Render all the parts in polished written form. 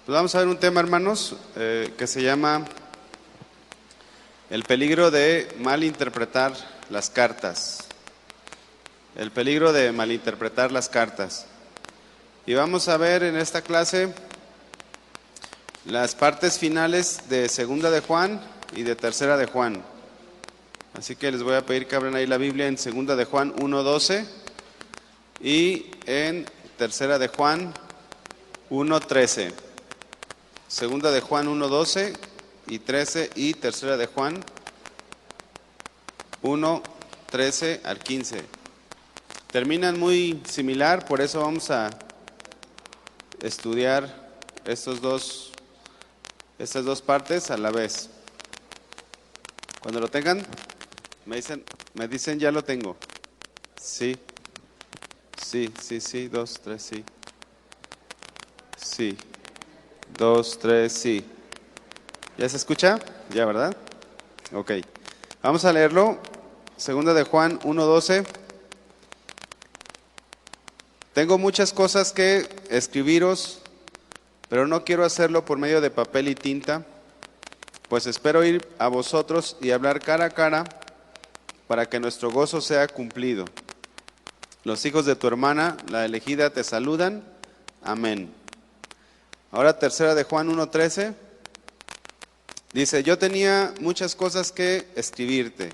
Pues vamos a ver un tema, hermanos, que se llama el peligro de malinterpretar las cartas. El peligro de malinterpretar las cartas. Y vamos a ver en esta clase las partes finales de Segunda de Juan y de Tercera de Juan. Así que les voy a pedir que abran ahí la Biblia en Segunda de Juan 1:12 y en Tercera de Juan 1:13. Segunda de Juan 1:12 y 13 y Tercera de Juan 1:13 al 15. Terminan muy similar, por eso vamos a estudiar estas dos partes a la vez. Cuando lo tengan, me dicen ya lo tengo. Sí, 2, 3, sí. Sí, 2, 3, sí. ¿Ya se escucha? Ya, ¿verdad? Ok. Vamos a leerlo. Segunda de Juan 1:12. Tengo muchas cosas que escribiros, pero no quiero hacerlo por medio de papel y tinta, pues espero ir a vosotros y hablar cara a cara para que nuestro gozo sea cumplido. Los hijos de tu hermana, la elegida, te saludan. Amén. Ahora Tercera de Juan 1:13. Dice, yo tenía muchas cosas que escribirte,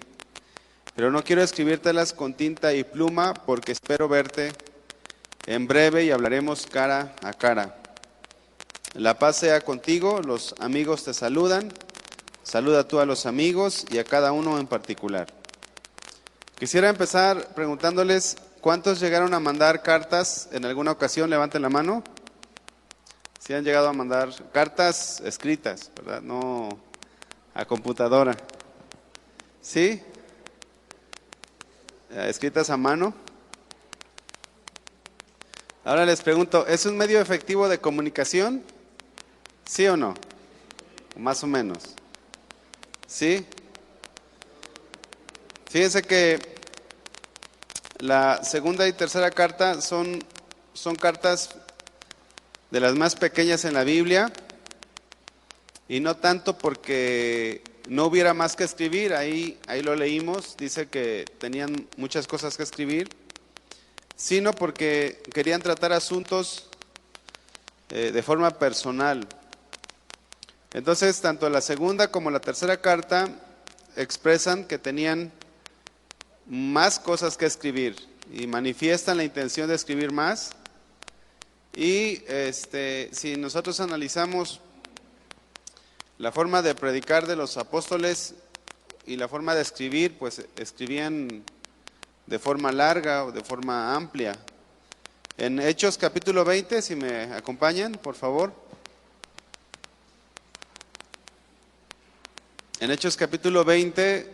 pero no quiero escribírtelas con tinta y pluma porque espero verte en breve y hablaremos cara a cara. La paz sea contigo, los amigos te saludan. Saluda tú a los amigos y a cada uno en particular. Quisiera empezar preguntándoles, ¿cuántos llegaron a mandar cartas en alguna ocasión? Levanten la mano. Si han llegado a mandar cartas escritas, ¿verdad? No a computadora. ¿Sí? Escritas a mano. Ahora les pregunto, ¿es un medio efectivo de comunicación? ¿Sí o no? Más o menos. ¿Sí? Fíjense que la segunda y tercera carta son cartas de las más pequeñas en la Biblia, y no tanto porque no hubiera más que escribir, ahí lo leímos, dice que tenían muchas cosas que escribir, sino porque querían tratar asuntos de forma personal. Entonces, tanto la segunda como la tercera carta expresan que tenían más cosas que escribir y manifiestan la intención de escribir más. Y si nosotros analizamos la forma de predicar de los apóstoles y la forma de escribir, pues escribían de forma larga o de forma amplia. En Hechos capítulo 20, si me acompañan, por favor. En Hechos capítulo 20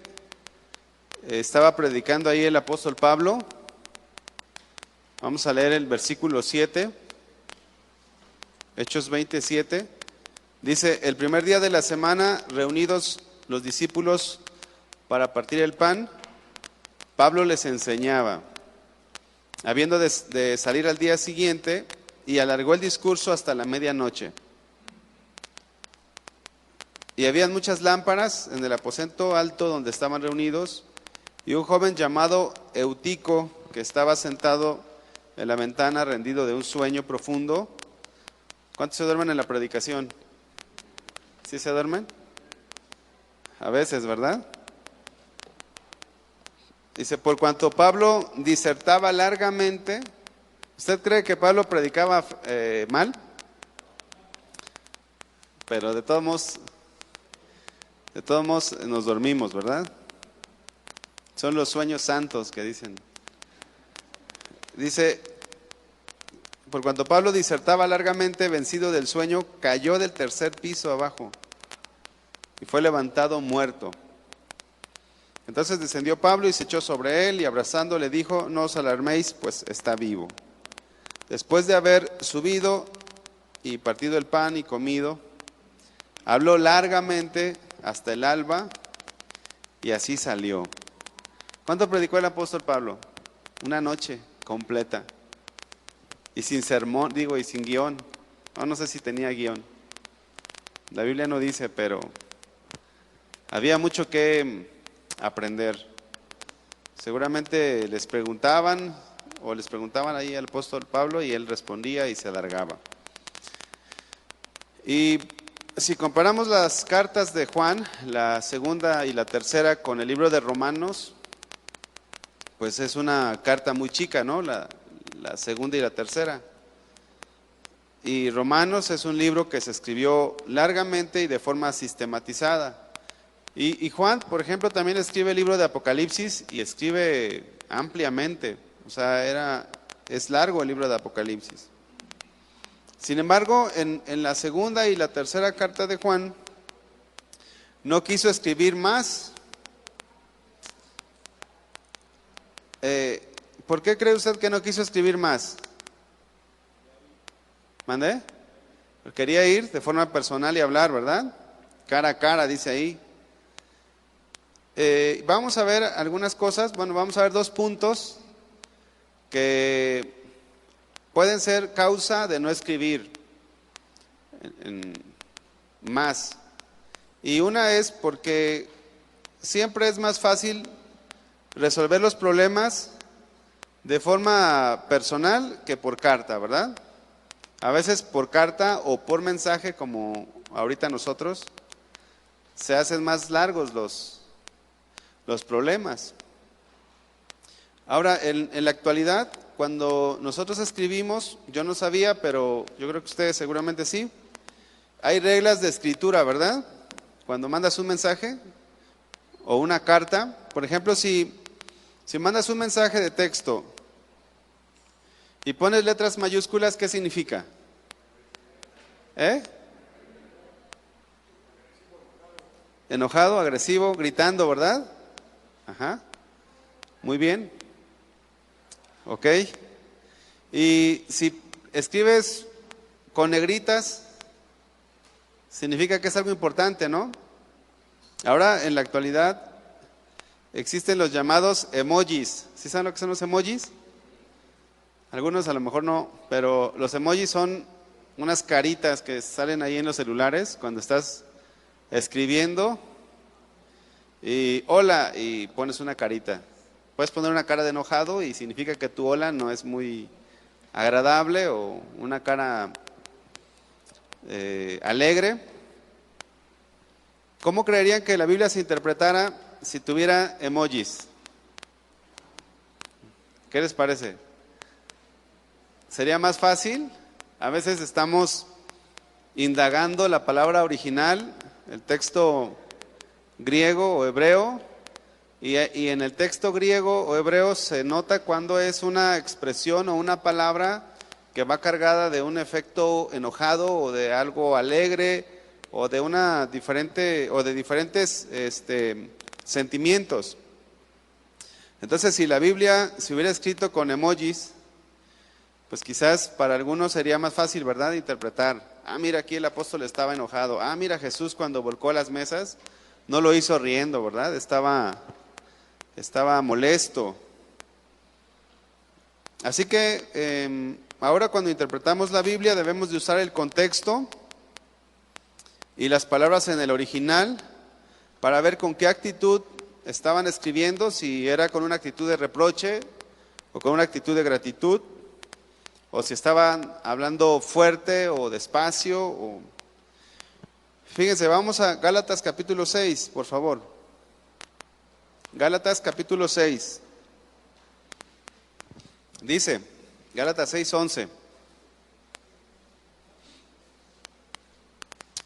estaba predicando ahí el apóstol Pablo. Vamos a leer el versículo 7. Hechos 27. Dice, el primer día de la semana, reunidos los discípulos para partir el pan, Pablo les enseñaba, habiendo de salir al día siguiente, y alargó el discurso hasta la medianoche. Y habían muchas lámparas en el aposento alto donde estaban reunidos, y un joven llamado Eutico, que estaba sentado en la ventana rendido de un sueño profundo. ¿Cuántos se duermen en la predicación? ¿Sí se duermen? A veces, ¿verdad? Dice, por cuanto Pablo disertaba largamente, ¿usted cree que Pablo predicaba mal? Pero de todos modos nos dormimos, ¿verdad? Son los sueños santos que dicen. Dice, por cuanto Pablo disertaba largamente, vencido del sueño, cayó del tercer piso abajo y fue levantado muerto. Entonces descendió Pablo y se echó sobre él y abrazándole le dijo, no os alarméis, pues está vivo. Después de haber subido y partido el pan y comido, habló largamente hasta el alba y así salió. ¿Cuánto predicó el apóstol Pablo? Una noche completa. Y sin sermón, y sin guión. No sé si tenía guión. La Biblia no dice, pero había mucho que aprender. Seguramente les preguntaban ahí al apóstol Pablo y él respondía y se alargaba. Y si comparamos las cartas de Juan, la segunda y la tercera, con el libro de Romanos, pues es una carta muy chica, ¿no? La segunda y la tercera. Y Romanos es un libro que se escribió largamente y de forma sistematizada. Y Juan, por ejemplo, también escribe el libro de Apocalipsis y escribe ampliamente. O sea, es largo el libro de Apocalipsis. Sin embargo, en la segunda y la tercera carta de Juan, no quiso escribir más. ¿Por qué cree usted que no quiso escribir más? ¿Mandé? Quería ir de forma personal y hablar, ¿verdad? Cara a cara, dice ahí. Vamos a ver algunas cosas. Bueno, vamos a ver dos puntos que pueden ser causa de no escribir más. Y una es porque siempre es más fácil resolver los problemas de forma personal que por carta, ¿verdad? A veces por carta o por mensaje, como ahorita nosotros, se hacen más largos los problemas. Ahora, en la actualidad, cuando nosotros escribimos, yo no sabía, pero yo creo que ustedes seguramente sí, hay reglas de escritura, ¿verdad? Cuando mandas un mensaje o una carta, por ejemplo, si mandas un mensaje de texto y pones letras mayúsculas, ¿qué significa? Enojado, agresivo, gritando, ¿verdad? Ajá. Muy bien. Ok. Y si escribes con negritas, significa que es algo importante, ¿no? Ahora, en la actualidad, existen los llamados emojis. ¿Sí saben lo que son los emojis? Algunos a lo mejor no, pero los emojis son unas caritas que salen ahí en los celulares cuando estás escribiendo y hola y pones una carita. Puedes poner una cara de enojado y significa que tu hola no es muy agradable, o una cara alegre. ¿Cómo creerían que la Biblia se interpretara si tuviera emojis? ¿Qué les parece? ¿Sería más fácil? A veces estamos indagando la palabra original, el texto griego o hebreo, y en el texto griego o hebreo se nota cuando es una expresión o una palabra que va cargada de un efecto enojado o de algo alegre o de diferentes sentimientos. Entonces, si la Biblia se hubiera escrito con emojis, pues quizás para algunos sería más fácil, ¿verdad?, interpretar. Ah, mira, aquí el apóstol estaba enojado. Ah, mira, Jesús cuando volcó las mesas no lo hizo riendo, ¿verdad? Estaba molesto. Así que ahora cuando interpretamos la Biblia debemos de usar el contexto y las palabras en el original para ver con qué actitud estaban escribiendo, si era con una actitud de reproche o con una actitud de gratitud, o si estaban hablando fuerte o despacio. Fíjense, vamos a Gálatas capítulo 6, por favor. Gálatas capítulo 6. Dice, Gálatas 6:11.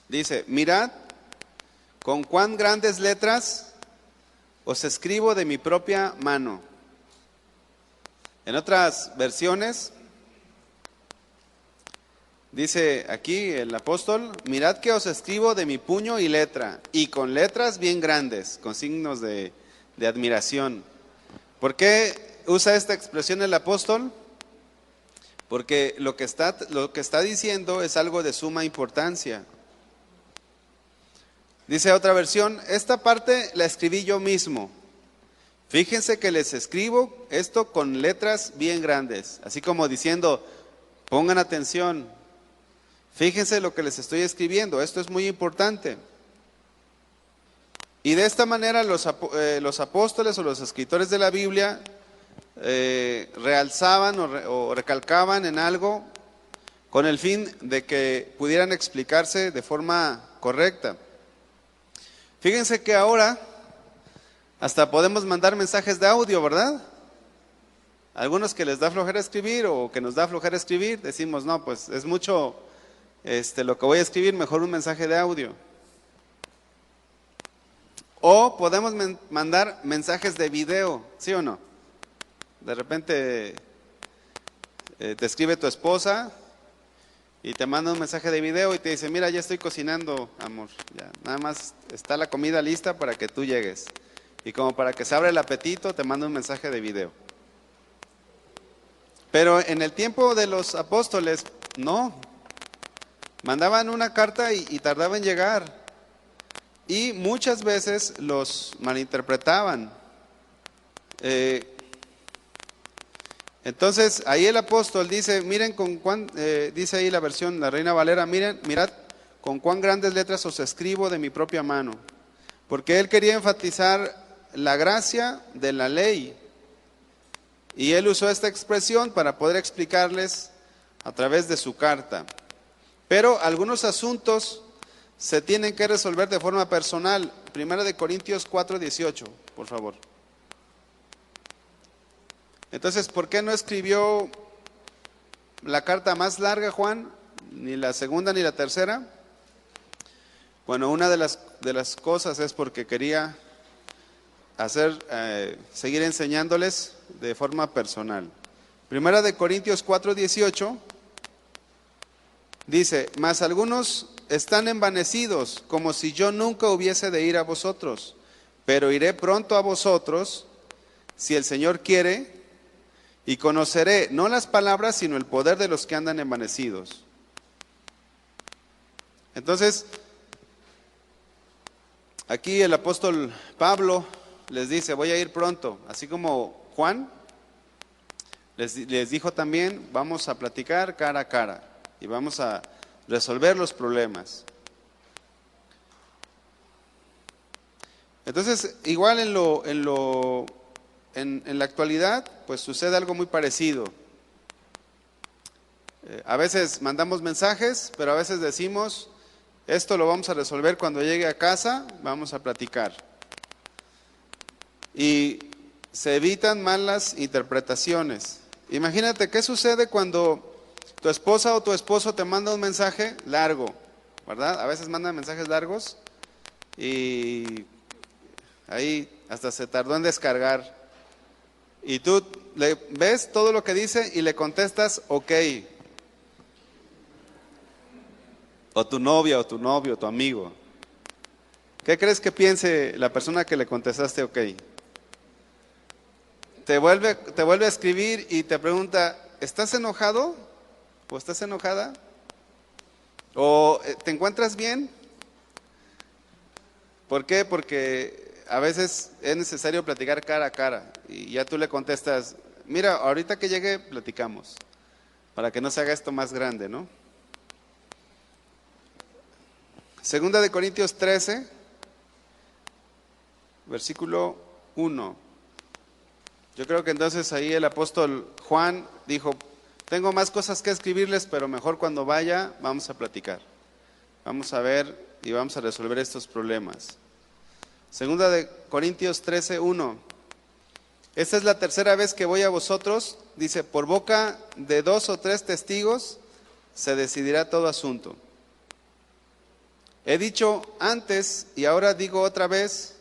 Dice, mirad con cuán grandes letras os escribo de mi propia mano. En otras versiones dice aquí el apóstol, mirad que os escribo de mi puño y letra, y con letras bien grandes, con signos de admiración. ¿Por qué usa esta expresión el apóstol? Porque lo que está diciendo es algo de suma importancia. Dice otra versión, esta parte la escribí yo mismo. Fíjense que les escribo esto con letras bien grandes, así como diciendo, pongan atención. Fíjense lo que les estoy escribiendo, esto es muy importante. Y de esta manera los apóstoles o los escritores de la Biblia realzaban o recalcaban en algo con el fin de que pudieran explicarse de forma correcta. Fíjense que ahora hasta podemos mandar mensajes de audio, ¿verdad? Algunos que les da flojera escribir o que nos da flojera escribir, decimos, no, pues es mucho lo que voy a escribir, mejor un mensaje de audio. O podemos mandar mensajes de video, ¿sí o no? De repente te escribe tu esposa y te manda un mensaje de video y te dice, mira, ya estoy cocinando, amor, ya, nada más está la comida lista para que tú llegues. Y como para que se abra el apetito, te manda un mensaje de video. Pero en el tiempo de los apóstoles, no. Mandaban una carta y tardaba en llegar. Y muchas veces los malinterpretaban. Entonces, ahí el apóstol dice, miren con cuán, dice ahí la versión, la Reina Valera, mirad con cuán grandes letras os escribo de mi propia mano. Porque él quería enfatizar la gracia de la ley. Y él usó esta expresión para poder explicarles a través de su carta. Pero algunos asuntos se tienen que resolver de forma personal. 1 Corintios 4:18, por favor. Entonces, ¿por qué no escribió la carta más larga, Juan? Ni la segunda ni la tercera. Bueno, una de las cosas es porque quería seguir enseñándoles de forma personal. 1 Corintios 4:18 dice, mas algunos están envanecidos, como si yo nunca hubiese de ir a vosotros, pero iré pronto a vosotros, si el Señor quiere, y conoceré no las palabras, sino el poder de los que andan envanecidos. Entonces, aquí el apóstol Pablo les dice, voy a ir pronto, así como Juan les dijo también, vamos a platicar cara a cara y vamos a resolver los problemas. Entonces, igual en la actualidad, pues sucede algo muy parecido. A veces mandamos mensajes, pero a veces decimos, esto lo vamos a resolver cuando llegue a casa, vamos a platicar. Y se evitan malas interpretaciones. Imagínate qué sucede cuando tu esposa o tu esposo te manda un mensaje largo, ¿verdad? A veces mandan mensajes largos y ahí hasta se tardó en descargar. Y tú le ves todo lo que dice y le contestas ok. O tu novia o tu novio, tu amigo. ¿Qué crees que piense la persona que le contestaste ok? Te vuelve a escribir y te pregunta, ¿estás enojado? ¿O estás enojada? ¿O te encuentras bien? ¿Por qué? Porque a veces es necesario platicar cara a cara y ya tú le contestas, mira, ahorita que llegue platicamos, para que no se haga esto más grande, ¿no? Segunda de Corintios 13, versículo 1. Yo creo que entonces ahí el apóstol Juan dijo, tengo más cosas que escribirles, pero mejor cuando vaya vamos a platicar. Vamos a ver y vamos a resolver estos problemas. Segunda de Corintios 13, 1. Esta es la tercera vez que voy a vosotros, dice, por boca de 2 o 3 testigos se decidirá todo asunto. He dicho antes y ahora digo otra vez,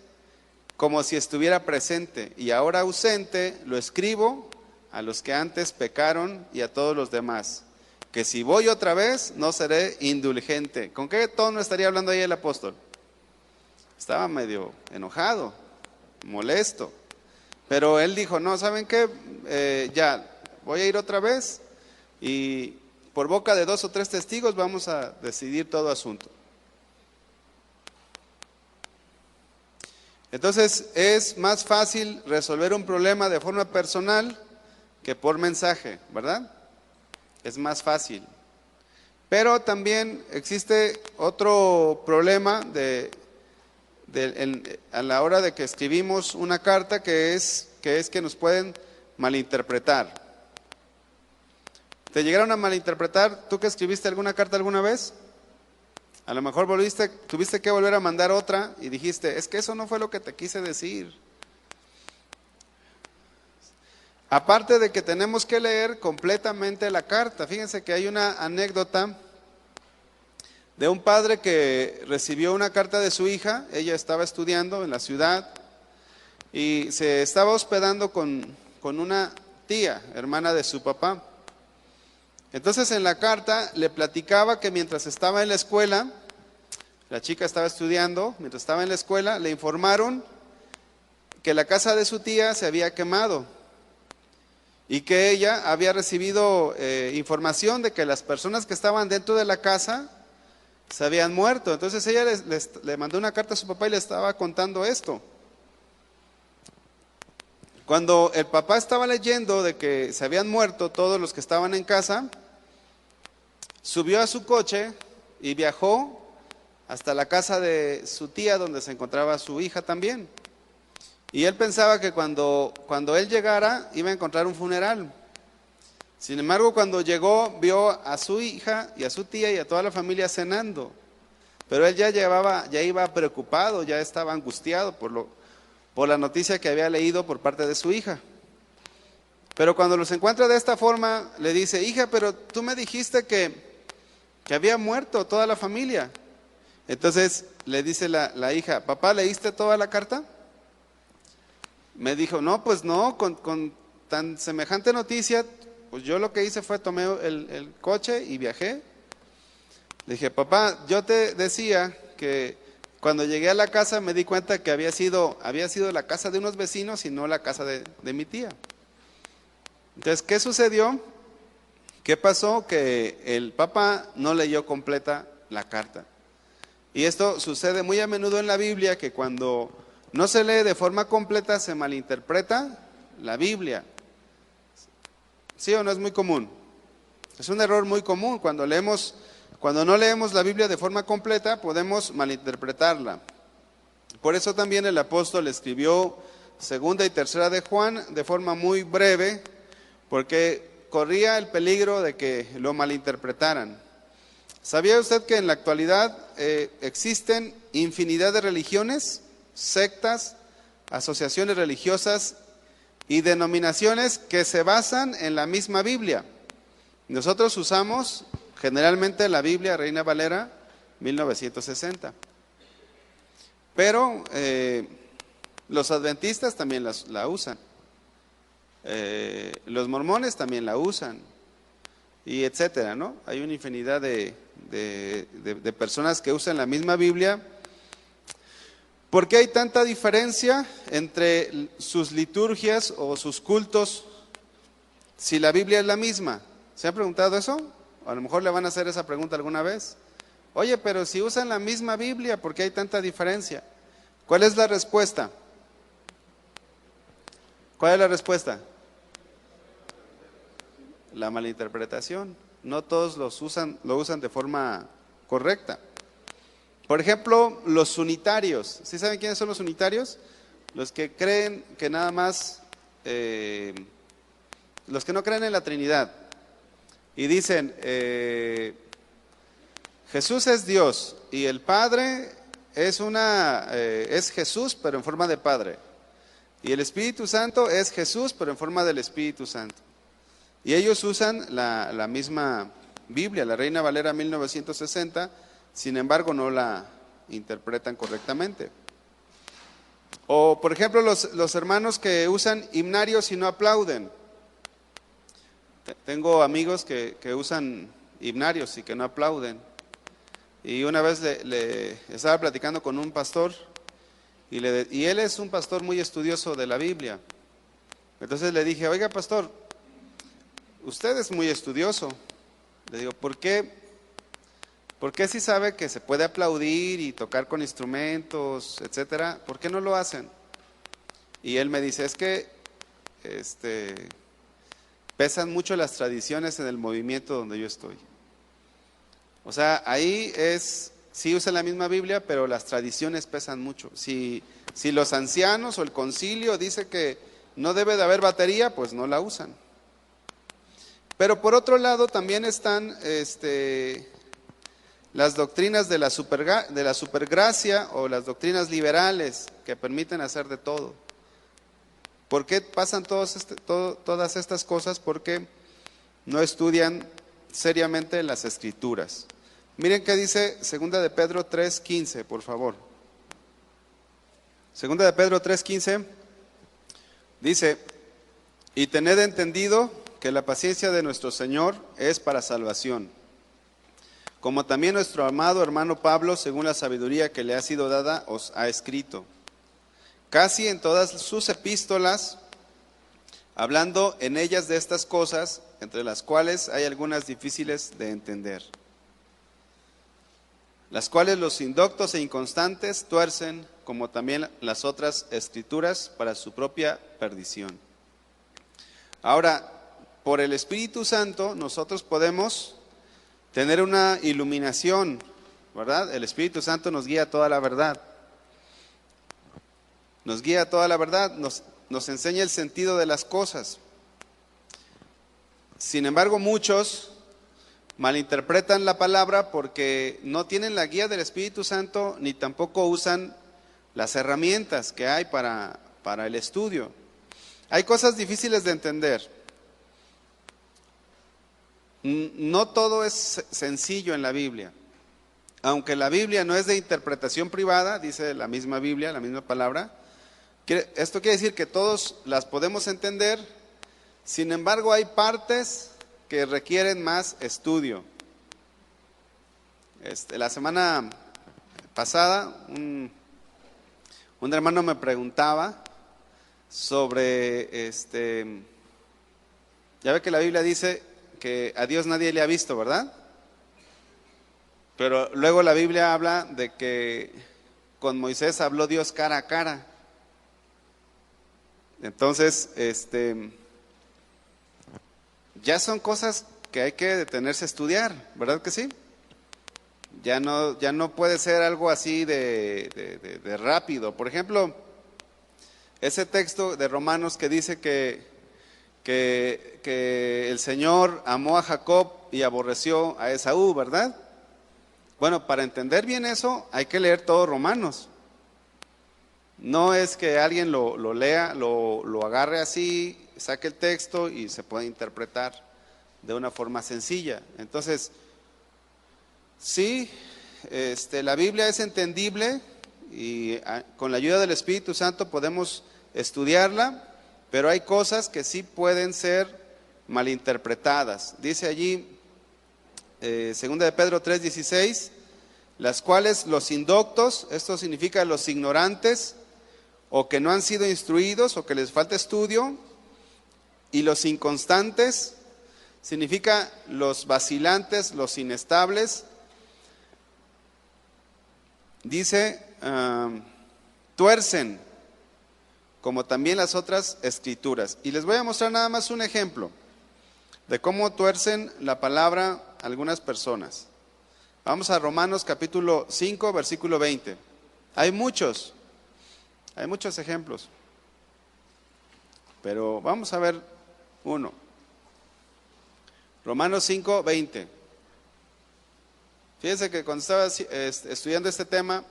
como si estuviera presente, y ahora ausente, lo escribo a los que antes pecaron y a todos los demás, que si voy otra vez no seré indulgente. ¿Con qué tono estaría hablando ahí el apóstol? Estaba medio enojado, molesto, pero él dijo, no, ¿saben qué? Ya, voy a ir otra vez y por boca de 2 o 3 testigos vamos a decidir todo asunto. Entonces es más fácil resolver un problema de forma personal que por mensaje, ¿verdad? Es más fácil. Pero también existe otro problema a la hora de que escribimos una carta, que es que nos pueden malinterpretar. ¿Te llegaron a malinterpretar? ¿Tú que escribiste alguna carta alguna vez? A lo mejor tuviste que volver a mandar otra y dijiste, es que eso no fue lo que te quise decir. Aparte de que tenemos que leer completamente la carta. Fíjense que hay una anécdota de un padre que recibió una carta de su hija. Ella estaba estudiando en la ciudad y se estaba hospedando con una tía, hermana de su papá. Entonces en la carta le platicaba que mientras estaba en la escuela, la chica estaba estudiando, mientras estaba en la escuela, le informaron que la casa de su tía se había quemado y que ella había recibido información de que las personas que estaban dentro de la casa se habían muerto. Entonces ella le mandó una carta a su papá y le estaba contando esto. Cuando el papá estaba leyendo de que se habían muerto todos los que estaban en casa, subió a su coche y viajó hasta la casa de su tía, donde se encontraba su hija también. Y él pensaba que cuando él llegara iba a encontrar un funeral. Sin embargo, cuando llegó, vio a su hija y a su tía y a toda la familia cenando. Pero él ya iba preocupado, ya estaba angustiado por la noticia que había leído por parte de su hija. Pero cuando los encuentra de esta forma, le dice, hija, pero tú me dijiste que había muerto toda la familia. Entonces le dice la hija, papá, ¿leíste toda la carta? Me dijo, no, pues no, con tan semejante noticia, pues yo lo que hice fue tomé el coche y viajé. Le dije, papá, yo te decía que cuando llegué a la casa me di cuenta que había sido la casa de unos vecinos y no la casa de mi tía. Entonces, ¿qué sucedió? ¿Qué pasó? Que el papá no leyó completa la carta. Y esto sucede muy a menudo en la Biblia, que cuando no se lee de forma completa se malinterpreta la Biblia. ¿Sí o no es muy común? Es un error muy común. Cuando no leemos la Biblia de forma completa, podemos malinterpretarla. Por eso también el apóstol escribió segunda y tercera de Juan de forma muy breve, porque corría el peligro de que lo malinterpretaran. ¿Sabía usted que en la actualidad existen infinidad de religiones, sectas, asociaciones religiosas y denominaciones que se basan en la misma Biblia? Nosotros usamos generalmente la Biblia Reina Valera 1960, pero los adventistas también la usan, los mormones también la usan, y etcétera, ¿no? Hay una infinidad de personas que usan la misma Biblia. ¿Por qué hay tanta diferencia entre sus liturgias o sus cultos si la Biblia es la misma? ¿Se han preguntado eso? A lo mejor le van a hacer esa pregunta alguna vez. Oye, pero si usan la misma Biblia, ¿por qué hay tanta diferencia? ¿Cuál es la respuesta? ¿Cuál es la respuesta? La malinterpretación. No todos lo usan de forma correcta. Por ejemplo, los unitarios. ¿Sí saben quiénes son los unitarios? Los que creen que nada más, los que no creen en la Trinidad. Y dicen, Jesús es Dios y el Padre es Jesús, pero en forma de Padre. Y el Espíritu Santo es Jesús, pero en forma del Espíritu Santo. Y ellos usan la misma Biblia, la Reina Valera 1960, sin embargo no la interpretan correctamente. O por ejemplo los hermanos que usan himnarios y no aplauden. Tengo amigos que usan himnarios y que no aplauden. Y una vez le estaba platicando con un pastor y él es un pastor muy estudioso de la Biblia. Entonces le dije, oiga pastor, usted es muy estudioso. Le digo, ¿por qué si sabe que se puede aplaudir y tocar con instrumentos, etcétera? ¿Por qué no lo hacen? Y él me dice, es que pesan mucho las tradiciones en el movimiento donde yo estoy. O sea, ahí sí usa la misma Biblia, pero las tradiciones pesan mucho. Si los ancianos o el concilio dice que no debe de haber batería, pues no la usan. Pero por otro lado también están las doctrinas de la supergracia o las doctrinas liberales que permiten hacer de todo. ¿Por qué pasan todas estas cosas? Porque no estudian seriamente las Escrituras. Miren qué dice 2 de Pedro 3:15, por favor. 2 de Pedro 3:15 dice: y tened entendido que la paciencia de nuestro Señor es para salvación, como también nuestro amado hermano Pablo, según la sabiduría que le ha sido dada, os ha escrito. Casi en todas sus epístolas, hablando en ellas de estas cosas, entre las cuales hay algunas difíciles de entender, las cuales los indoctos e inconstantes tuercen, como también las otras escrituras, para su propia perdición. Ahora, por el Espíritu Santo, nosotros podemos tener una iluminación, ¿verdad? El Espíritu Santo nos guía a toda la verdad. Nos guía a toda la verdad, nos enseña el sentido de las cosas. Sin embargo, muchos malinterpretan la palabra porque no tienen la guía del Espíritu Santo ni tampoco usan las herramientas que hay para el estudio. Hay cosas difíciles de entender. No todo es sencillo en la Biblia. Aunque la Biblia no es de interpretación privada, dice la misma Biblia, la misma palabra, esto quiere decir que todos las podemos entender. Sin embargo, hay partes que requieren más estudio. La semana pasada, un hermano me preguntaba sobre, ya ve que la Biblia dice que a Dios nadie le ha visto, ¿verdad? Pero luego la Biblia habla de que con Moisés habló Dios cara a cara. Entonces, ya son cosas que hay que detenerse a estudiar, ¿verdad que sí? Ya no puede ser algo así de rápido. Por ejemplo, ese texto de Romanos que dice que el Señor amó a Jacob y aborreció a Esaú, ¿verdad? Bueno, para entender bien eso hay que leer todo Romanos. No es que alguien lo lea, lo agarre así, saque el texto y se pueda interpretar de una forma sencilla. Entonces, sí, la Biblia es entendible y con la ayuda del Espíritu Santo podemos estudiarla, pero hay cosas que sí pueden ser malinterpretadas. Dice allí, 2 de Pedro 3:16, las cuales los indoctos, esto significa los ignorantes, o que no han sido instruidos, o que les falta estudio, y los inconstantes, significa los vacilantes, los inestables, dice, tuercen, como también las otras escrituras. Y les voy a mostrar nada más un ejemplo de cómo tuercen la palabra algunas personas. Vamos a Romanos capítulo 5, versículo 20. Hay muchos ejemplos, pero vamos a ver uno. Romanos 5, 20. Fíjense que cuando estaba estudiando este tema,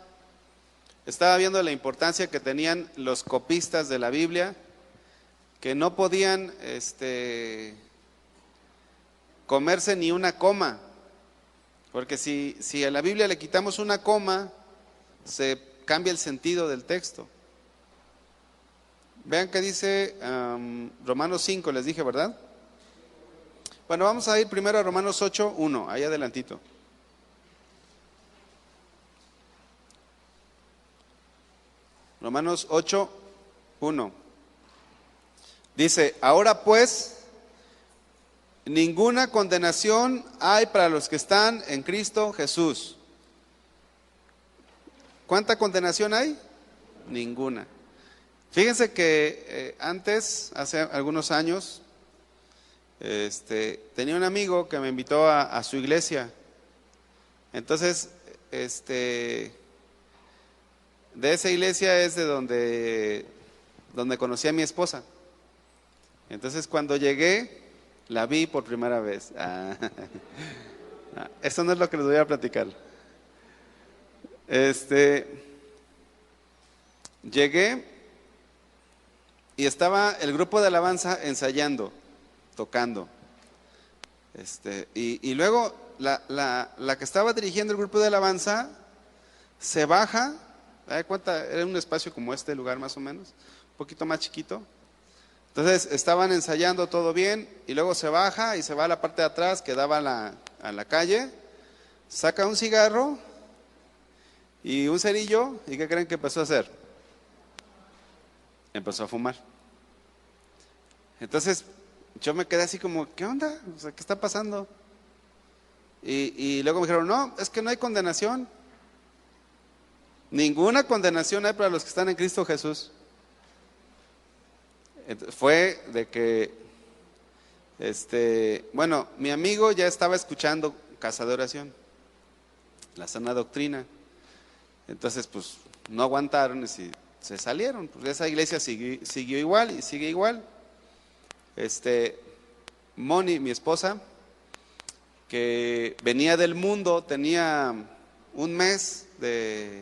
estaba viendo la importancia que tenían los copistas de la Biblia, que no podían comerse ni una coma, porque si a la Biblia le quitamos una coma, se cambia el sentido del texto. Vean que dice Romanos 5, les dije, ¿verdad? Bueno, vamos a ir primero a Romanos 8, 1, ahí adelantito. Romanos 8, 1. Dice, ahora pues, ninguna condenación hay para los que están en Cristo Jesús. ¿Cuánta condenación hay? Ninguna. Fíjense que antes, hace algunos años, tenía un amigo que me invitó a su iglesia Entonces, de esa iglesia es de donde conocí a mi esposa. Entonces, cuando llegué, la vi por primera vez. Eso no es lo que les voy a platicar. Llegué y estaba el grupo de alabanza ensayando, tocando. Y luego la que estaba dirigiendo el grupo de alabanza se baja. ¿Te das cuenta? Era un espacio como este lugar más o menos, un poquito más chiquito. Entonces estaban ensayando todo bien y luego se baja y se va a la parte de atrás que daba a la calle, saca un cigarro y un cerillo. ¿Y qué creen que empezó a hacer? Empezó a fumar. Entonces yo me quedé así como, ¿qué onda? O sea, ¿qué está pasando? Y luego me dijeron, no, es que no hay condenación. Ninguna condenación hay para los que están en Cristo Jesús. Fue de que, bueno, mi amigo ya estaba escuchando Casa de Oración, la sana doctrina. Entonces, pues, no aguantaron y se salieron. Pues esa iglesia siguió igual y sigue igual. Moni, mi esposa, que venía del mundo, tenía un mes de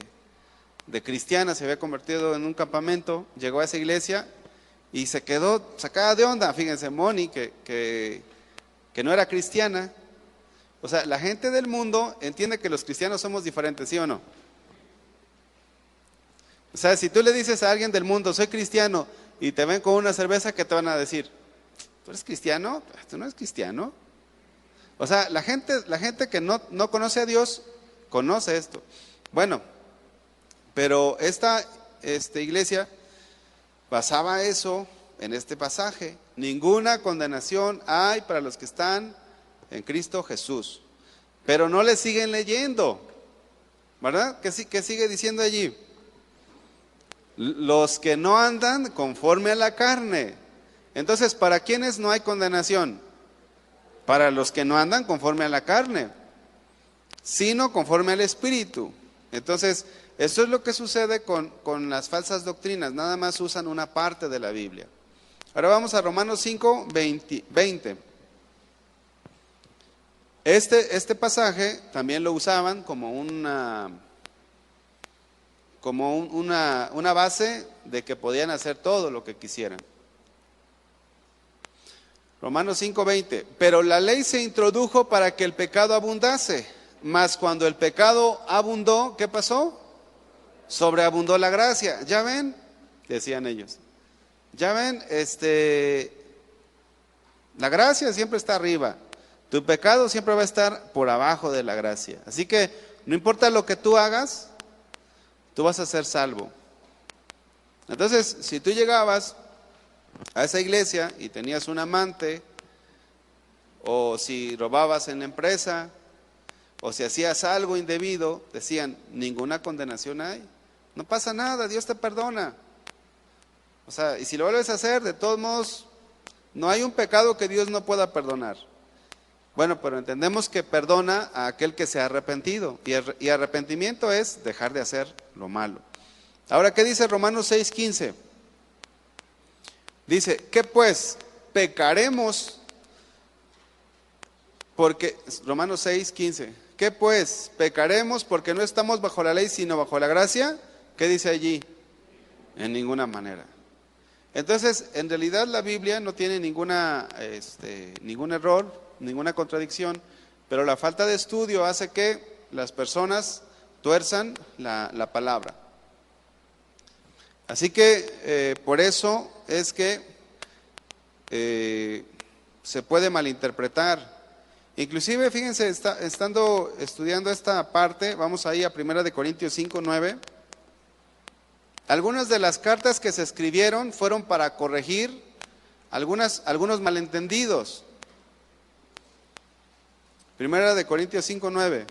cristiana, se había convertido en un campamento, llegó a esa iglesia y se quedó sacada de onda. Fíjense, Moni, que no era cristiana. O sea, la gente del mundo entiende que los cristianos somos diferentes, ¿sí o no? O sea, si tú le dices a alguien del mundo, soy cristiano, y te ven con una cerveza, ¿qué te van a decir? ¿Tú eres cristiano? ¿Tú no eres cristiano? O sea, la gente que no conoce a Dios, conoce esto. Bueno, pero esta iglesia basaba eso en este pasaje. Ninguna condenación hay para los que están en Cristo Jesús. Pero no le siguen leyendo, ¿verdad? ¿Qué sigue diciendo allí? Los que no andan conforme a la carne. Entonces, ¿para quiénes no hay condenación? Para los que no andan conforme a la carne, sino conforme al Espíritu. Entonces, eso es lo que sucede con las falsas doctrinas. Nada más usan una parte de la Biblia. Ahora vamos a Romanos 5, 20. Este pasaje también lo usaban como una base de que podían hacer todo lo que quisieran. Romanos 5:20, pero la ley se introdujo para que el pecado abundase, mas cuando el pecado abundó, ¿qué pasó? Sobreabundó la gracia. ¿Ya ven? Decían ellos. ¿Ya ven? La gracia siempre está arriba. Tu pecado siempre va a estar por abajo de la gracia. Así que no importa lo que tú hagas, tú vas a ser salvo. Entonces, si tú llegabas a esa iglesia y tenías un amante, o si robabas en la empresa, o si hacías algo indebido, decían, ninguna condenación hay, no pasa nada, Dios te perdona. O sea, y si lo vuelves a hacer, de todos modos, no hay un pecado que Dios no pueda perdonar. Bueno, pero entendemos que perdona a aquel que se ha arrepentido, y arrepentimiento es dejar de hacer lo malo. Ahora, ¿qué dice Romanos 6:15? Dice, ¿qué pues? Pecaremos porque, Romanos 6:15, ¿qué pues? Pecaremos porque no estamos bajo la ley sino bajo la gracia. ¿Qué dice allí? En ninguna manera. Entonces, en realidad la Biblia no tiene ningún error, ninguna contradicción, pero la falta de estudio hace que las personas tuerzan la palabra. Así que por eso es que se puede malinterpretar. Inclusive, fíjense, estando estudiando esta parte, vamos ahí a 1 Corintios 5:9. Algunas de las cartas que se escribieron fueron para corregir algunos malentendidos. 1 Corintios 5:9.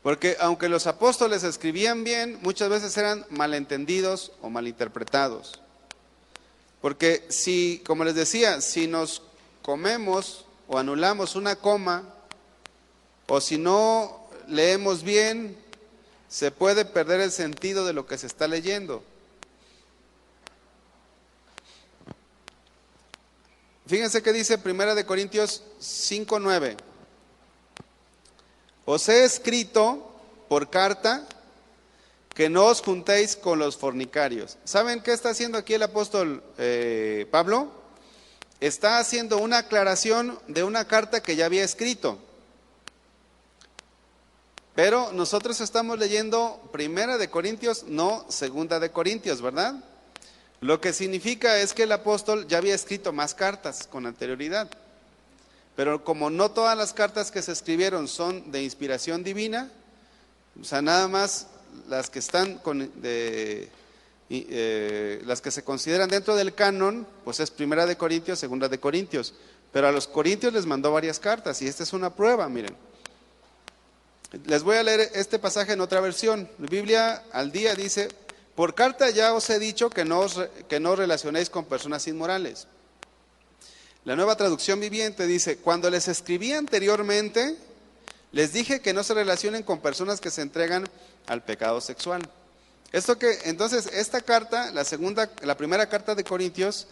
Porque aunque los apóstoles escribían bien, muchas veces eran malentendidos o malinterpretados. Porque si, como les decía, si nos comemos o anulamos una coma, o si no leemos bien, se puede perder el sentido de lo que se está leyendo. Fíjense que dice 1 Corintios 5:9. Os he escrito por carta que no os juntéis con los fornicarios. ¿Saben qué está haciendo aquí el apóstol Pablo? Está haciendo una aclaración de una carta que ya había escrito. Pero nosotros estamos leyendo 1 Corintios, no 2 Corintios, ¿verdad? Lo que significa es que el apóstol ya había escrito más cartas con anterioridad. Pero como no todas las cartas que se escribieron son de inspiración divina, o sea, nada más las que están las que se consideran dentro del canon, pues es 1 Corintios, 2 Corintios. Pero a los corintios les mandó varias cartas y esta es una prueba, miren. Les voy a leer este pasaje en otra versión. La Biblia al día dice: por carta ya os he dicho que no os relacionéis con personas inmorales. La Nueva Traducción Viviente dice: cuando les escribí anteriormente, les dije que no se relacionen con personas que se entregan al pecado sexual. Entonces, esta carta, la primera carta de Corintios,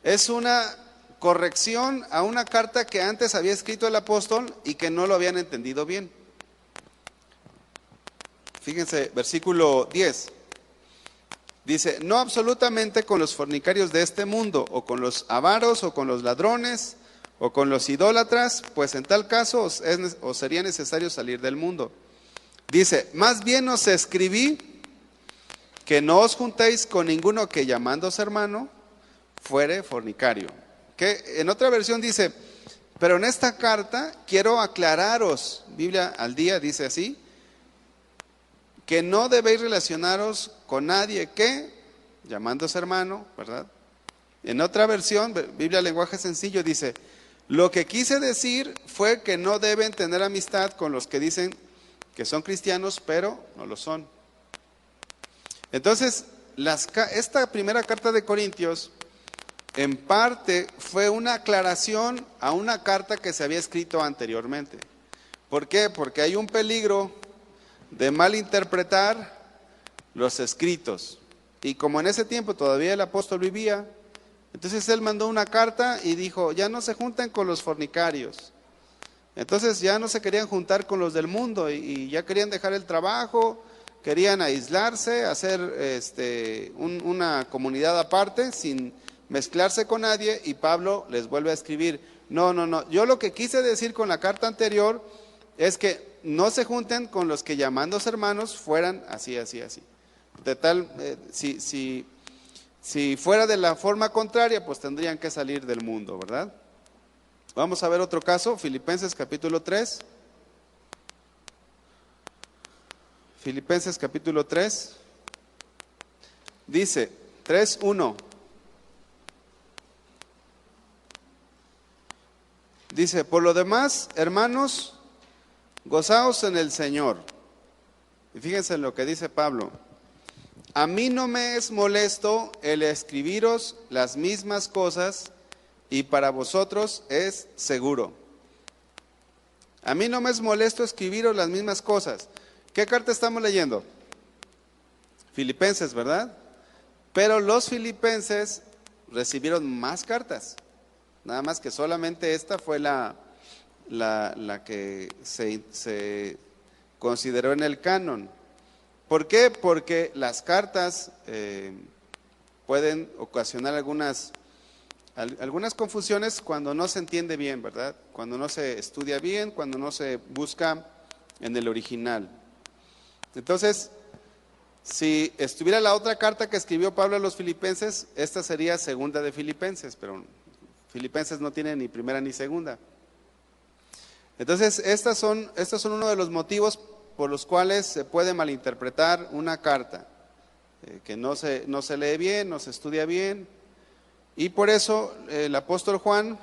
es una corrección a una carta que antes había escrito el apóstol y que no lo habían entendido bien. Fíjense, versículo 10. Dice: no absolutamente con los fornicarios de este mundo, o con los avaros, o con los ladrones, o con los idólatras, pues en tal caso os sería necesario salir del mundo. Dice: más bien os escribí que no os juntéis con ninguno que, llamándose hermano, fuere fornicario. Que en otra versión dice: pero en esta carta quiero aclararos, Biblia al día dice así, que no debéis relacionaros con nadie que, llamándose hermano, ¿verdad? En otra versión, Biblia lenguaje sencillo, dice: lo que quise decir fue que no deben tener amistad con los que dicen que son cristianos, pero no lo son. Entonces, esta primera carta de Corintios, en parte, fue una aclaración a una carta que se había escrito anteriormente. ¿Por qué? Porque hay un peligro de malinterpretar los escritos. Y como en ese tiempo todavía el apóstol vivía, entonces él mandó una carta y dijo: ya no se juntan con los fornicarios. Entonces ya no se querían juntar con los del mundo y ya querían dejar el trabajo, querían aislarse, hacer una comunidad aparte sin mezclarse con nadie, y Pablo les vuelve a escribir: no, yo lo que quise decir con la carta anterior es que no se junten con los que, llamándose hermanos, fueran así. De tal, si fuera de la forma contraria, pues tendrían que salir del mundo, ¿verdad? Vamos a ver otro caso, Filipenses capítulo 3. Filipenses capítulo 3. Dice 3:1. Dice: por lo demás, hermanos, gozaos en el Señor. Y fíjense en lo que dice Pablo: a mí no me es molesto el escribiros las mismas cosas, y para vosotros es seguro. A mí no me es molesto escribiros las mismas cosas. ¿Qué carta estamos leyendo? Filipenses, ¿verdad? Pero los filipenses recibieron más cartas. Nada más que solamente esta fue la que se consideró en el canon. ¿Por qué? Porque las cartas pueden ocasionar algunas confusiones cuando no se entiende bien, ¿verdad? Cuando no se estudia bien, cuando no se busca en el original. Entonces, si estuviera la otra carta que escribió Pablo a los filipenses, esta sería segunda de Filipenses, pero Filipenses no tiene ni primera ni segunda. Entonces, estos son uno de los motivos por los cuales se puede malinterpretar una carta, que no se lee bien, no se estudia bien, y por eso el apóstol Juan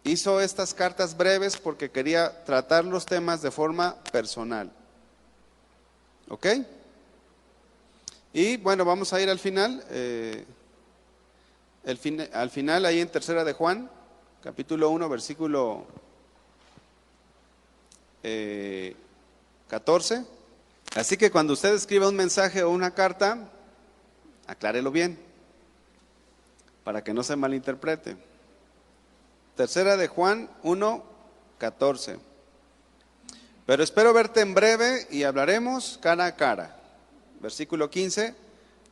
hizo estas cartas breves, porque quería tratar los temas de forma personal. ¿Ok? Y bueno, vamos a ir al final. Al final, ahí en tercera de Juan, capítulo 1, versículo 14. Así que cuando usted escriba un mensaje o una carta, aclárelo bien, para que no se malinterprete. Tercera de Juan 1, 14. Pero espero verte en breve y hablaremos cara a cara. Versículo 15.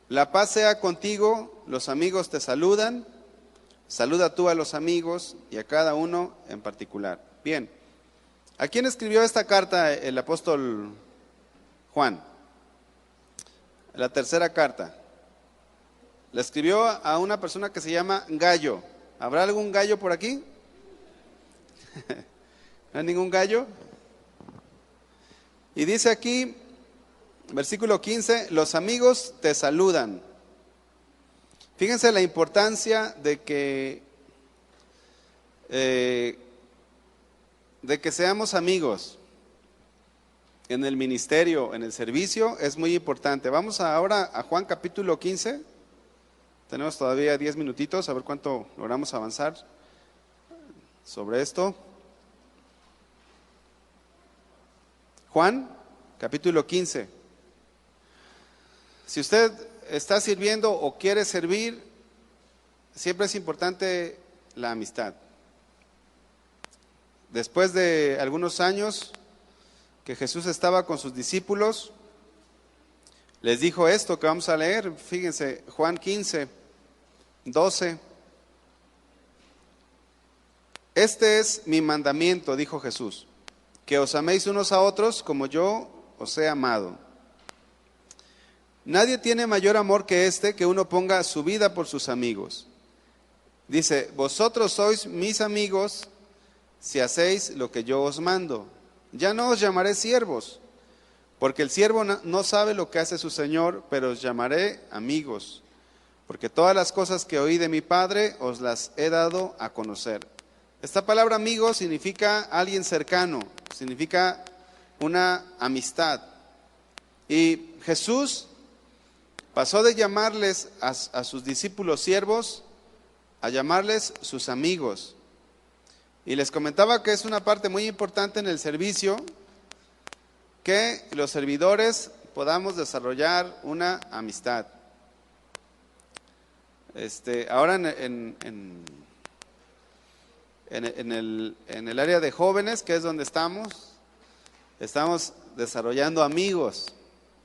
La paz sea contigo, los amigos te saludan. Saluda tú a los amigos y a cada uno en particular. Bien, ¿a quién escribió esta carta el apóstol Juan? La tercera carta. La escribió a una persona que se llama Gallo. ¿Habrá algún gallo por aquí? ¿No hay ningún gallo? Y dice aquí, versículo 15, los amigos te saludan. Fíjense la importancia de que seamos amigos en el ministerio, en el servicio, es muy importante. Vamos ahora a Juan capítulo 15. Tenemos todavía 10 minutitos, a ver cuánto logramos avanzar sobre esto. Juan, capítulo 15. Si usted está sirviendo o quiere servir, siempre es importante la amistad. Después de algunos años que Jesús estaba con sus discípulos, les dijo esto que vamos a leer. Fíjense, Juan 15, 12. Este es mi mandamiento, dijo Jesús, que os améis unos a otros como yo os he amado. Nadie tiene mayor amor que este, que uno ponga su vida por sus amigos. Dice, vosotros sois mis amigos si hacéis lo que yo os mando. Ya no os llamaré siervos, porque el siervo no sabe lo que hace su señor, pero os llamaré amigos, porque todas las cosas que oí de mi Padre os las he dado a conocer. Esta palabra amigo significa alguien cercano, significa una amistad. Y Jesús pasó de llamarles a sus discípulos siervos a llamarles sus amigos. Y les comentaba que es una parte muy importante en el servicio que los servidores podamos desarrollar una amistad. Ahora en el área de jóvenes, que es donde estamos desarrollando amigos,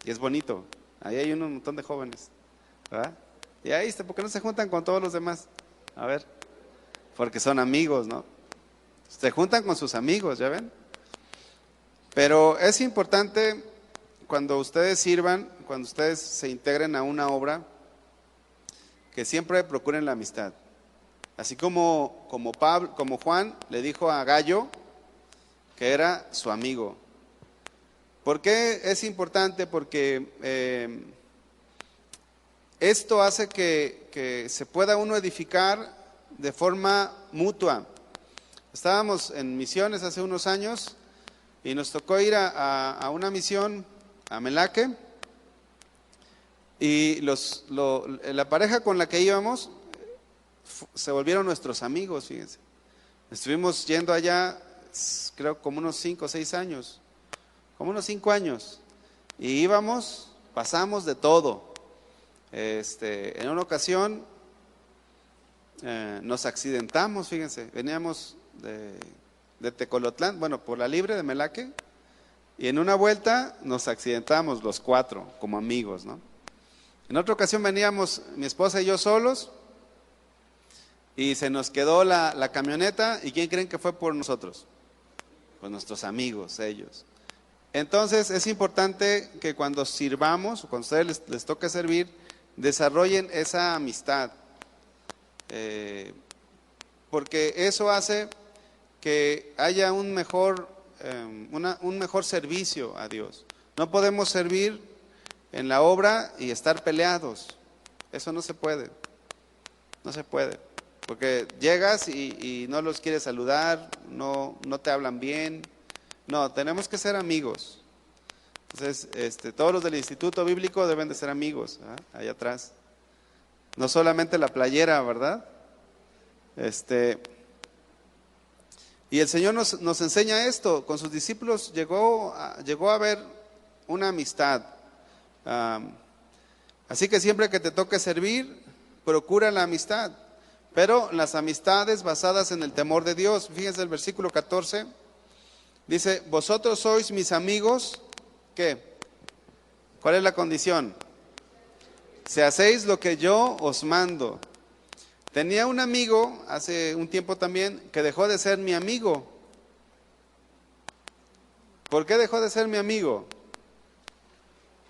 y es bonito. Ahí hay un montón de jóvenes, ¿verdad? Y ahí ¿por qué no se juntan con todos los demás? A ver, porque son amigos, ¿no? Se juntan con sus amigos, ¿ya ven? Pero es importante cuando ustedes sirvan, cuando ustedes se integren a una obra, que siempre procuren la amistad. Así como Juan le dijo a Gallo que era su amigo. ¿Por qué es importante? Porque esto hace que se pueda uno edificar de forma mutua. Estábamos en misiones hace unos años y nos tocó ir a una misión a Melaque, y la pareja con la que íbamos se volvieron nuestros amigos, fíjense. Estuvimos yendo allá, creo, como unos 5 o 6 años, como unos 5 años, y íbamos, pasamos de todo. En una ocasión nos accidentamos, fíjense, veníamos de Tecolotlán, bueno, por la Libre de Melaque, y en una vuelta nos accidentamos los 4 como amigos, ¿no? En otra ocasión veníamos mi esposa y yo solos, y se nos quedó la camioneta, ¿y quién creen que fue por nosotros? Pues nuestros amigos, ellos. Entonces es importante que cuando sirvamos, o cuando a ustedes les toque servir, desarrollen esa amistad, porque eso hace que haya un mejor servicio a Dios. No podemos servir en la obra y estar peleados. Eso no se puede. No se puede. Porque llegas y no los quieres saludar, no te hablan bien. No, tenemos que ser amigos. Entonces, todos los del Instituto Bíblico deben de ser amigos, ¿eh? Allá atrás. No solamente la playera, ¿verdad? Y el Señor nos enseña esto. Con sus discípulos llegó a haber una amistad. Así que siempre que te toque servir, procura la amistad. Pero las amistades basadas en el temor de Dios. Fíjense el versículo 14. Dice, vosotros sois mis amigos. ¿Qué? ¿Cuál es la condición? Si hacéis lo que yo os mando. Tenía un amigo hace un tiempo también que dejó de ser mi amigo. ¿Por qué dejó de ser mi amigo?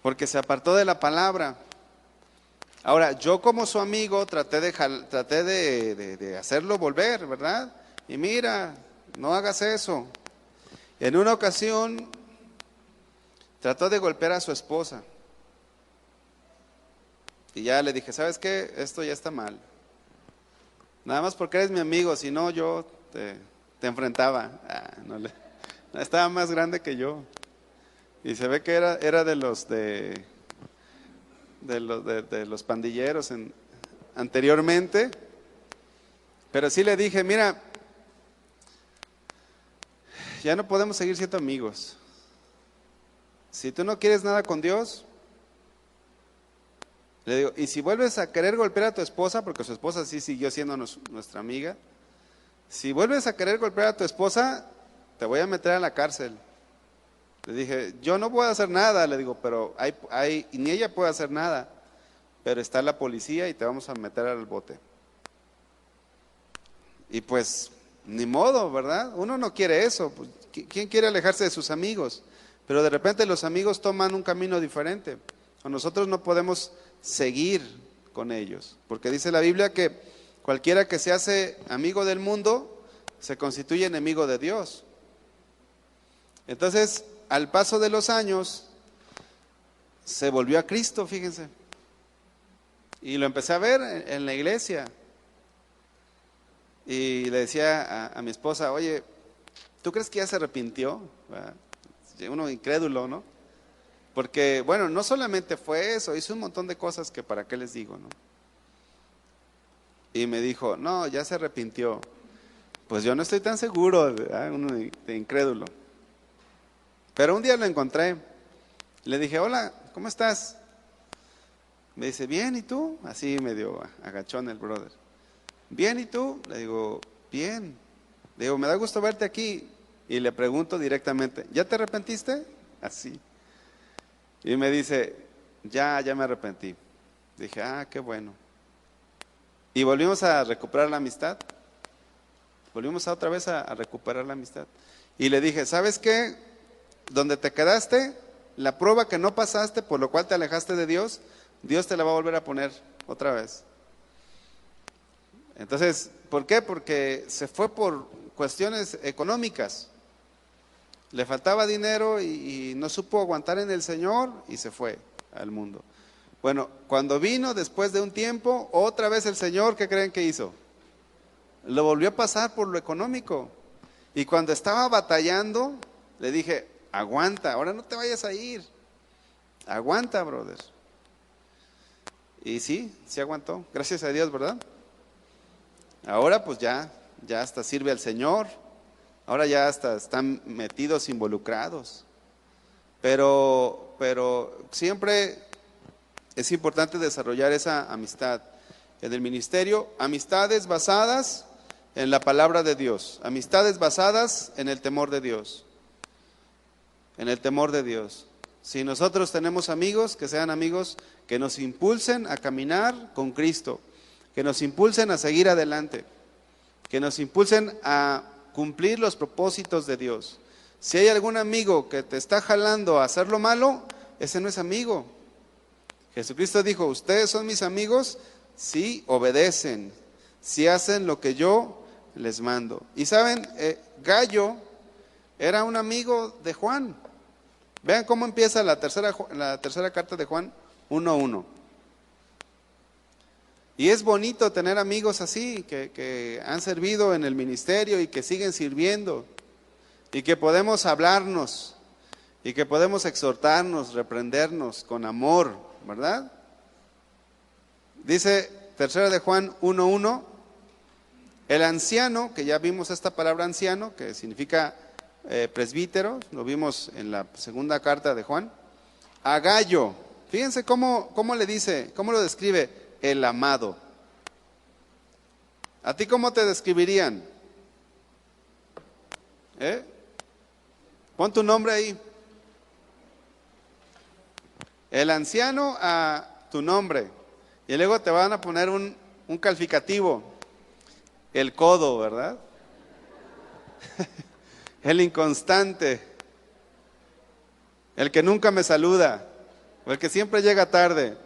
Porque se apartó de la palabra. Ahora, yo como su amigo traté de hacerlo volver, ¿verdad? Y mira, no hagas eso. En una ocasión trató de golpear a su esposa. Y ya le dije, ¿sabes qué? Esto ya está mal. Nada más porque eres mi amigo, si no yo te enfrentaba. Estaba más grande que yo. Y se ve que era de los pandilleros anteriormente. Pero sí le dije, mira, ya no podemos seguir siendo amigos. Si tú no quieres nada con Dios, le digo, y si vuelves a querer golpear a tu esposa, porque su esposa sí siguió siendo nuestra amiga, si vuelves a querer golpear a tu esposa, te voy a meter a la cárcel. Le dije, yo no puedo hacer nada, le digo, pero ni ella puede hacer nada, pero está la policía y te vamos a meter al bote. Y pues, ni modo, ¿verdad? Uno no quiere eso. Pues, ¿quién quiere alejarse de sus amigos? Pero de repente los amigos toman un camino diferente. O nosotros no podemos seguir con ellos, porque dice la Biblia que cualquiera que se hace amigo del mundo se constituye enemigo de Dios. Entonces, al paso de los años, se volvió a Cristo, fíjense, y lo empecé a ver en la iglesia. Y le decía a mi esposa, oye, ¿tú crees que ya se arrepintió? Uno incrédulo, ¿no? Porque, bueno, no solamente fue eso, hizo un montón de cosas que para qué les digo, ¿no? Y me dijo, no, ya se arrepintió. Pues yo no estoy tan seguro, ¿verdad? Uno de incrédulo. Pero un día lo encontré. Le dije, hola, ¿cómo estás? Me dice, bien, ¿y tú? Así medio agachón el brother. Bien, ¿y tú? Le digo, bien. Le digo, me da gusto verte aquí. Y le pregunto directamente, ¿ya te arrepentiste? Así. Y me dice, ya me arrepentí. Dije, qué bueno. Y volvimos a recuperar la amistad. Volvimos otra vez a recuperar la amistad. Y le dije, ¿sabes qué? Donde te quedaste, la prueba que no pasaste, por lo cual te alejaste de Dios, Dios te la va a volver a poner otra vez. Entonces, ¿por qué? Porque se fue por cuestiones económicas. Le faltaba dinero y no supo aguantar en el Señor y se fue al mundo. Bueno, cuando vino después de un tiempo, otra vez el Señor, ¿qué creen que hizo? Lo volvió a pasar por lo económico. Y cuando estaba batallando, le dije, aguanta, ahora no te vayas a ir. Aguanta, brother. Y sí aguantó, gracias a Dios, ¿verdad? Ahora pues ya hasta sirve al Señor. Ahora ya hasta están metidos, involucrados. Pero siempre es importante desarrollar esa amistad. En el ministerio, amistades basadas en la palabra de Dios. Amistades basadas en el temor de Dios. En el temor de Dios. Si nosotros tenemos amigos, que sean amigos que nos impulsen a caminar con Cristo. Que nos impulsen a seguir adelante. Que nos impulsen a cumplir los propósitos de Dios. Si hay algún amigo que te está jalando a hacer lo malo, ese no es amigo. Jesucristo dijo, ustedes son mis amigos si obedecen, si hacen lo que yo les mando. Y saben, Gallo era un amigo de Juan. Vean cómo empieza la tercera carta de Juan 1:1. Y es bonito tener amigos así, que han servido en el ministerio y que siguen sirviendo, y que podemos hablarnos, y que podemos exhortarnos, reprendernos con amor, ¿verdad? Dice 3 de Juan 1:1, El anciano, que ya vimos esta palabra anciano, que significa presbítero, lo vimos en la segunda carta de Juan. A Gayo, fíjense cómo le dice, cómo lo describe, el amado. ¿A ti cómo te describirían? Pon tu nombre ahí. El anciano a tu nombre. Y luego te van a poner un calificativo. El codo, ¿verdad? El inconstante. El que nunca me saluda. O el que siempre llega tarde.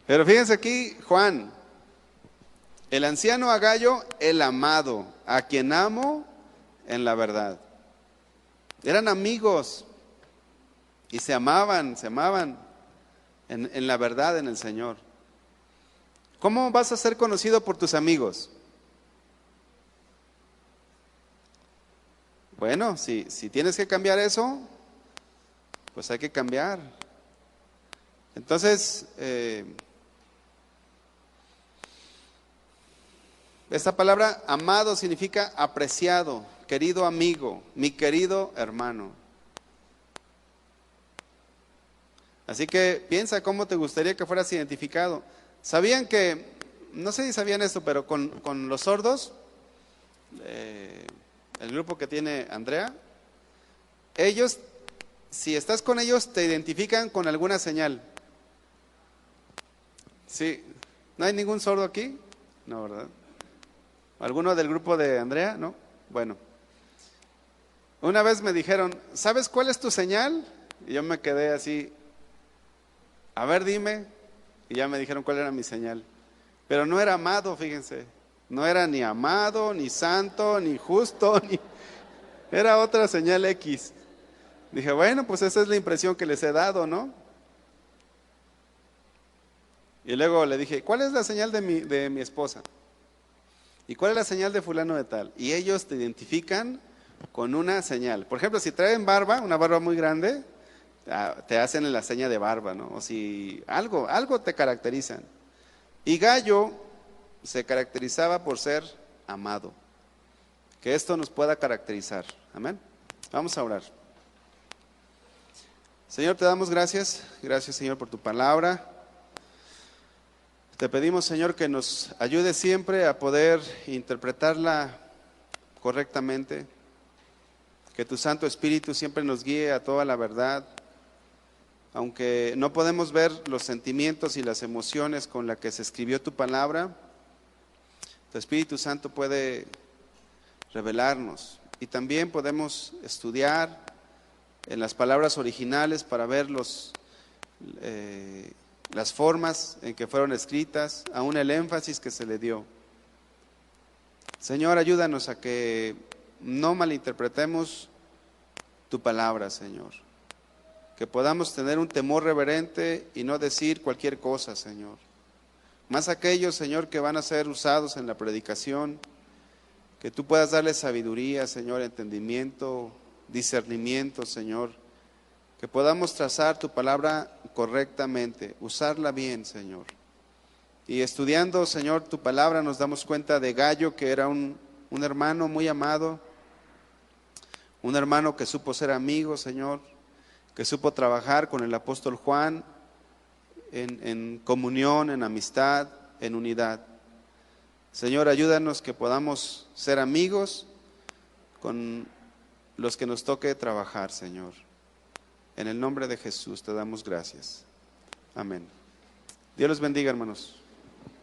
Pero fíjense aquí, Juan. El anciano a Gayo, el amado, a quien amo en la verdad. Eran amigos y se amaban en la verdad, en el Señor. ¿Cómo vas a ser conocido por tus amigos? Bueno, si tienes que cambiar eso, pues hay que cambiar. Entonces, esta palabra amado significa apreciado, querido amigo, mi querido hermano. Así que piensa cómo te gustaría que fueras identificado. ¿Sabían que, no sé si sabían esto, pero con los sordos, el grupo que tiene Andrea, ellos, si estás con ellos, te identifican con alguna señal? Sí, ¿no hay ningún sordo aquí? No, ¿verdad? ¿Alguno del grupo de Andrea? No. Bueno, una vez me dijeron, ¿sabes cuál es tu señal? Y yo me quedé así, a ver, dime. Y ya me dijeron cuál era mi señal. Pero no era amado, fíjense. No era ni amado, ni santo, ni justo, era otra señal X. Dije, bueno, pues esa es la impresión que les he dado, ¿no? Y luego le dije, ¿cuál es la señal de mi esposa? ¿Y cuál es la señal de fulano de tal? Y ellos te identifican con una señal. Por ejemplo, si traen barba, una barba muy grande, te hacen la seña de barba, ¿no? O si algo te caracterizan. Y Gayo se caracterizaba por ser amado. Que esto nos pueda caracterizar. Amén. Vamos a orar. Señor, te damos gracias. Gracias, Señor, por tu palabra. Te pedimos, Señor, que nos ayude siempre a poder interpretarla correctamente. Que tu Santo Espíritu siempre nos guíe a toda la verdad. Aunque no podemos ver los sentimientos y las emociones con las que se escribió tu palabra, tu Espíritu Santo puede revelarnos. Y también podemos estudiar en las palabras originales para ver las formas en que fueron escritas, aún el énfasis que se le dio. Señor, ayúdanos a que no malinterpretemos tu palabra, Señor. Que podamos tener un temor reverente y no decir cualquier cosa, Señor. Más aquellos, Señor, que van a ser usados en la predicación, que tú puedas darles sabiduría, Señor, entendimiento, discernimiento, Señor. Que podamos trazar tu palabra correctamente, usarla bien, Señor. Y estudiando, Señor, tu palabra nos damos cuenta de Gayo, que era un hermano muy amado, un hermano que supo ser amigo, Señor, que supo trabajar con el apóstol Juan en comunión, en amistad, en unidad. Señor, ayúdanos que podamos ser amigos con los que nos toque trabajar, Señor. En el nombre de Jesús te damos gracias. Amén. Dios los bendiga, hermanos.